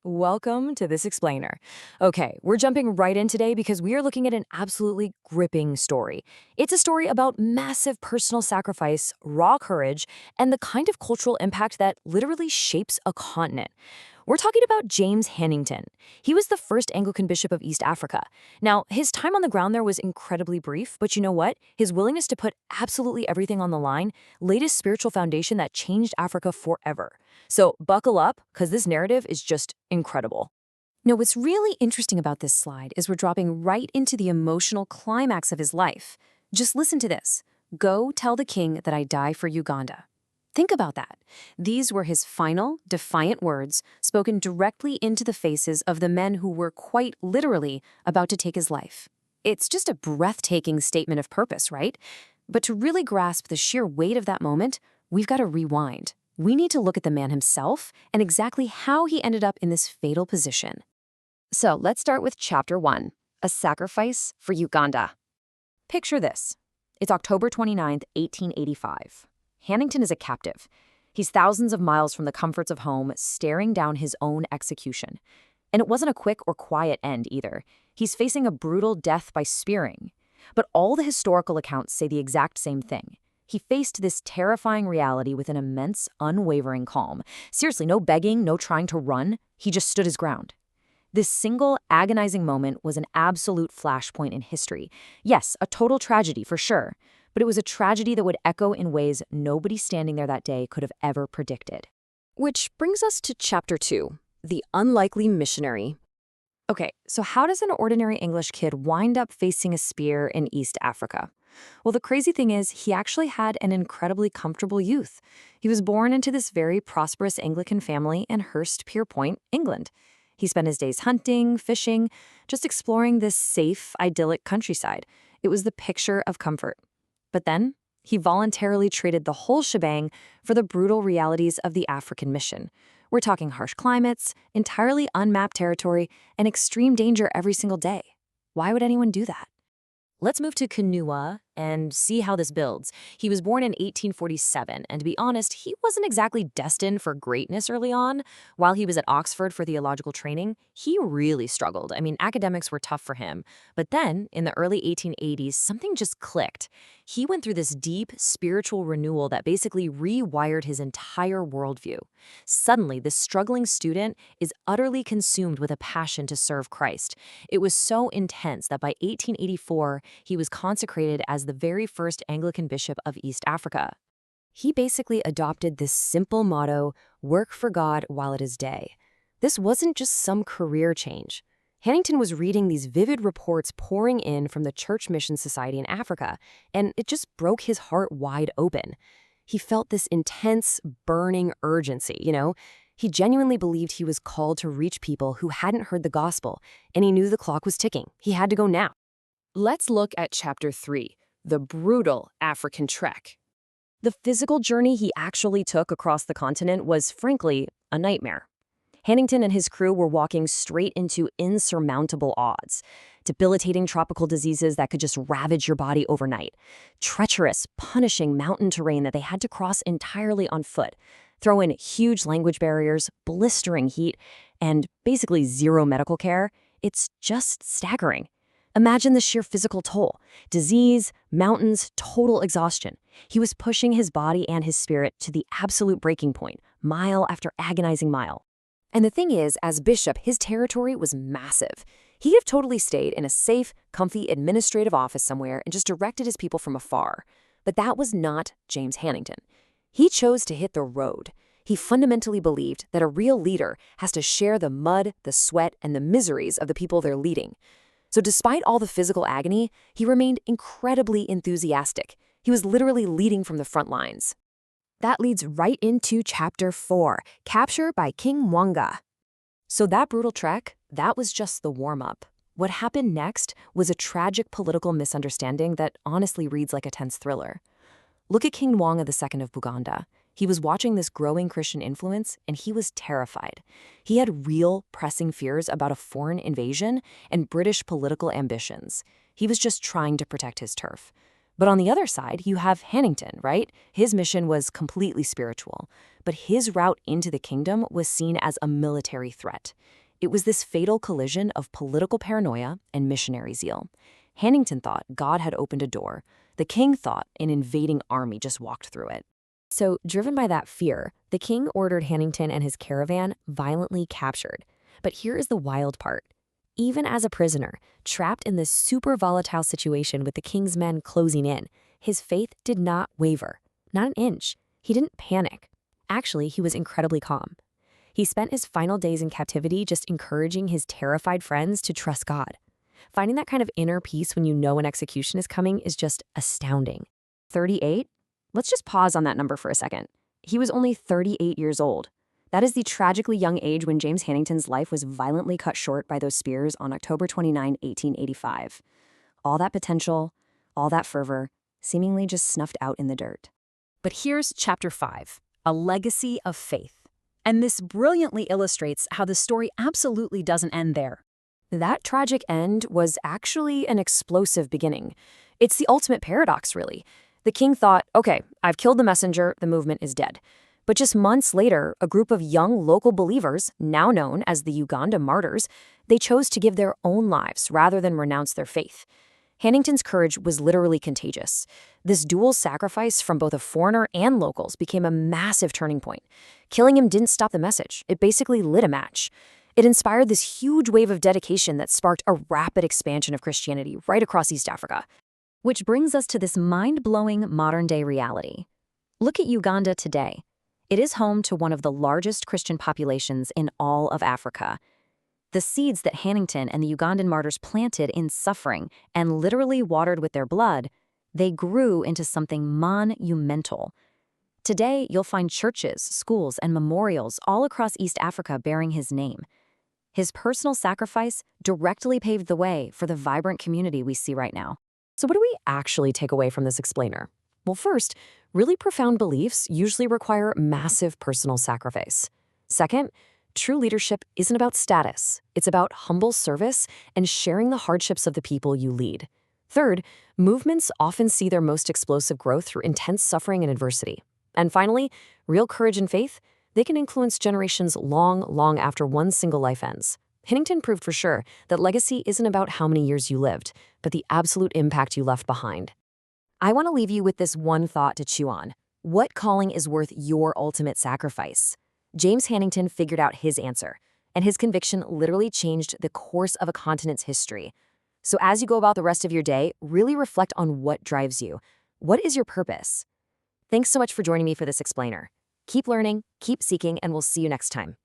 Welcome to This Explainer. Okay, we're jumping right in today because we are looking at an absolutely gripping story. It's a story about massive personal sacrifice, raw courage, and the kind of cultural impact that literally shapes a continent. We're talking about James Hannington. He was the first Anglican bishop of East Africa. Now, his time on the ground there was incredibly brief, but you know what? His willingness to put absolutely everything on the line laid a spiritual foundation that changed Africa forever. So buckle up, because this narrative is just incredible. Now, what's really interesting about this slide is we're dropping right into the emotional climax of his life. Just listen to this. Go tell the king that I die for Uganda. Think about that. These were his final, defiant words spoken directly into the faces of the men who were quite literally about to take his life. It's just a breathtaking statement of purpose, right? But to really grasp the sheer weight of that moment, we've got to rewind. We need to look at the man himself and exactly how he ended up in this fatal position. So let's start with Chapter 1, A Sacrifice for Uganda. Picture this. It's October 29th, 1885. Hannington is a captive. He's thousands of miles from the comforts of home, staring down his own execution. And it wasn't a quick or quiet end either. He's facing a brutal death by spearing. But all the historical accounts say the exact same thing. He faced this terrifying reality with an immense, unwavering calm. Seriously, no begging, no trying to run. He just stood his ground. This single, agonizing moment was an absolute flashpoint in history. Yes, a total tragedy for sure, but it was a tragedy that would echo in ways nobody standing there that day could have ever predicted. Which brings us to Chapter 2, The Unlikely Missionary. Okay, so how does an ordinary English kid wind up facing a spear in East Africa? Well, the crazy thing is, he actually had an incredibly comfortable youth. He was born into this very prosperous Anglican family in Hurstpierpoint, England. He spent his days hunting, fishing, just exploring this safe, idyllic countryside. It was the picture of comfort. But then, he voluntarily traded the whole shebang for the brutal realities of the African mission. We're talking harsh climates, entirely unmapped territory, and extreme danger every single day. Why would anyone do that? Let's move to Kanua and see how this builds. He was born in 1847, and to be honest, he wasn't exactly destined for greatness early on. While he was at Oxford for theological training, he really struggled. I mean, academics were tough for him. But then, in the early 1880s, something just clicked. He went through this deep spiritual renewal that basically rewired his entire worldview. Suddenly, this struggling student is utterly consumed with a passion to serve Christ. It was so intense that by 1884, he was consecrated as the very first Anglican bishop of East Africa. He basically adopted this simple motto, work for God while it is day. This wasn't just some career change. Hannington was reading these vivid reports pouring in from the Church Mission Society in Africa, and it just broke his heart wide open. He felt this intense, burning urgency, He genuinely believed he was called to reach people who hadn't heard the gospel, and he knew the clock was ticking. He had to go now. Let's look at Chapter 3, The Brutal African Trek. The physical journey he actually took across the continent was, frankly, a nightmare. Hannington and his crew were walking straight into insurmountable odds. Debilitating tropical diseases that could just ravage your body overnight. Treacherous, punishing mountain terrain that they had to cross entirely on foot. Throw in huge language barriers, blistering heat, and basically zero medical care. It's just staggering. Imagine the sheer physical toll. Disease, mountains, total exhaustion. He was pushing his body and his spirit to the absolute breaking point, mile after agonizing mile. And the thing is, as bishop, his territory was massive. He could have totally stayed in a safe, comfy administrative office somewhere and just directed his people from afar. But that was not James Hannington. He chose to hit the road. He fundamentally believed that a real leader has to share the mud, the sweat, and the miseries of the people they're leading. So despite all the physical agony, he remained incredibly enthusiastic. He was literally leading from the front lines. That leads right into Chapter 4, Capture by King Mwanga. So that brutal trek, that was just the warm-up. What happened next was a tragic political misunderstanding that honestly reads like a tense thriller. Look at King Mwanga II of Buganda. He was watching this growing Christian influence, and he was terrified. He had real, pressing fears about a foreign invasion and British political ambitions. He was just trying to protect his turf. But on the other side, you have Hannington, right? His mission was completely spiritual, but his route into the kingdom was seen as a military threat. It was this fatal collision of political paranoia and missionary zeal. Hannington thought God had opened a door. The king thought an invading army just walked through it. So, driven by that fear, the king ordered Hannington and his caravan violently captured. But here is the wild part. Even as a prisoner, trapped in this super volatile situation with the king's men closing in, his faith did not waver. Not an inch. He didn't panic. Actually, he was incredibly calm. He spent his final days in captivity just encouraging his terrified friends to trust God. Finding that kind of inner peace when you know an execution is coming is just astounding. 38? Let's just pause on that number for a second. He was only 38 years old. That is the tragically young age when James Hannington's life was violently cut short by those spears on October 29, 1885. All that potential, all that fervor, seemingly just snuffed out in the dirt. But here's Chapter 5, A Legacy of Faith. And this brilliantly illustrates how the story absolutely doesn't end there. That tragic end was actually an explosive beginning. It's the ultimate paradox, really. The king thought, okay, I've killed the messenger, the movement is dead. But just months later, a group of young local believers, now known as the Uganda Martyrs, they chose to give their own lives rather than renounce their faith. Hannington's courage was literally contagious. This dual sacrifice from both a foreigner and locals became a massive turning point. Killing him didn't stop the message. It basically lit a match. It inspired this huge wave of dedication that sparked a rapid expansion of Christianity right across East Africa. Which brings us to this mind-blowing modern-day reality. Look at Uganda today. It is home to one of the largest Christian populations in all of Africa. The seeds that Hannington and the Ugandan martyrs planted in suffering and literally watered with their blood, they grew into something monumental. Today, you'll find churches, schools, and memorials all across East Africa bearing his name. His personal sacrifice directly paved the way for the vibrant community we see right now. So what do we actually take away from this explainer? Well, first, really profound beliefs usually require massive personal sacrifice. Second, true leadership isn't about status. It's about humble service and sharing the hardships of the people you lead. Third, movements often see their most explosive growth through intense suffering and adversity. And finally, real courage and faith, they can influence generations long after one single life ends. Hannington proved for sure that legacy isn't about how many years you lived, but the absolute impact you left behind. I want to leave you with this one thought to chew on. What calling is worth your ultimate sacrifice? James Hannington figured out his answer, and his conviction literally changed the course of a continent's history. So as you go about the rest of your day, really reflect on what drives you. What is your purpose? Thanks so much for joining me for this explainer. Keep learning, keep seeking, and we'll see you next time.